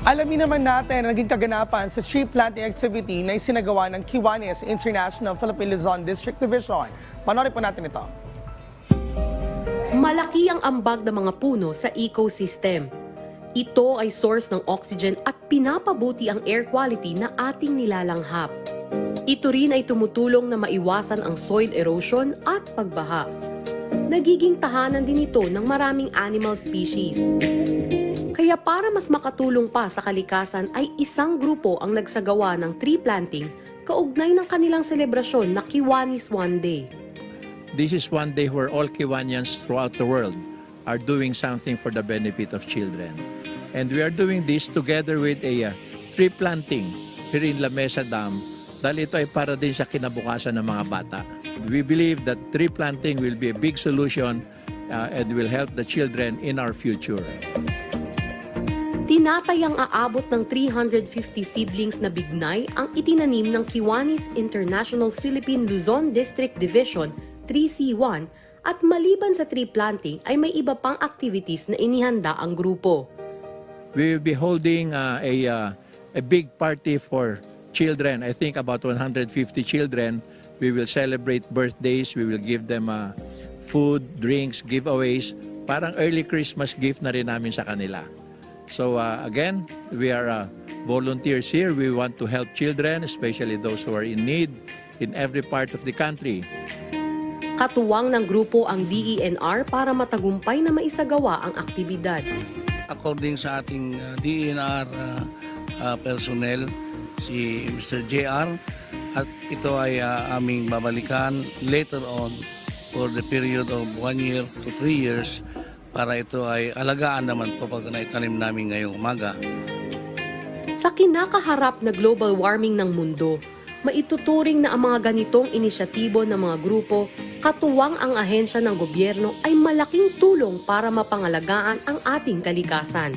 Alamin naman natin ang naging kaganapan sa tree planting activity na isinagawa ng Kiwanis International Philippine Luzon District Division. Panoorin po natin ito. Malaki ang ambag ng mga puno sa ecosystem. Ito ay source ng oxygen at pinapabuti ang air quality na ating nilalanghap. Ito rin ay tumutulong na maiwasan ang soil erosion at pagbaha. Nagiging tahanan din ito ng maraming animal species. Kaya para mas makatulong pa sa kalikasan ay isang grupo ang nagsagawa ng tree planting kaugnay ng kanilang selebrasyon na Kiwanis One Day. This is one day where all Kiwanians throughout the world are doing something for the benefit of children. And we are doing this together with a tree planting here in La Mesa Dam dahil ito ay para din sa kinabukasan ng mga bata. We believe that tree planting will be a big solution and will help the children in our future. Tinatayang aabot ng 350 seedlings na bignay ang itinanim ng Kiwanis International Philippine Luzon District Division 3C1 at maliban sa tree planting ay may iba pang activities na inihanda ang grupo. We will be holding a big party for children. I think about 150 children. We will celebrate birthdays. We will give them food, drinks, giveaways. Parang early Christmas gift na rin namin sa kanila. So again, we are volunteers here. We want to help children, especially those who are in need in every part of the country. Katuwang ng grupo ang DENR para matagumpay na maisagawa ang aktibidad. According sa ating DENR personnel, si Mr. JR, at ito ay aming babalikan later on for the period of 1 year to 3 years para ito ay alagaan naman po pag naitanim namin ngayong umaga. Sa kinakaharap na global warming ng mundo, maituturing na ang mga ganitong inisyatibo ng mga grupo, katuwang ang ahensya ng gobyerno ay malaking tulong para mapangalagaan ang ating kalikasan.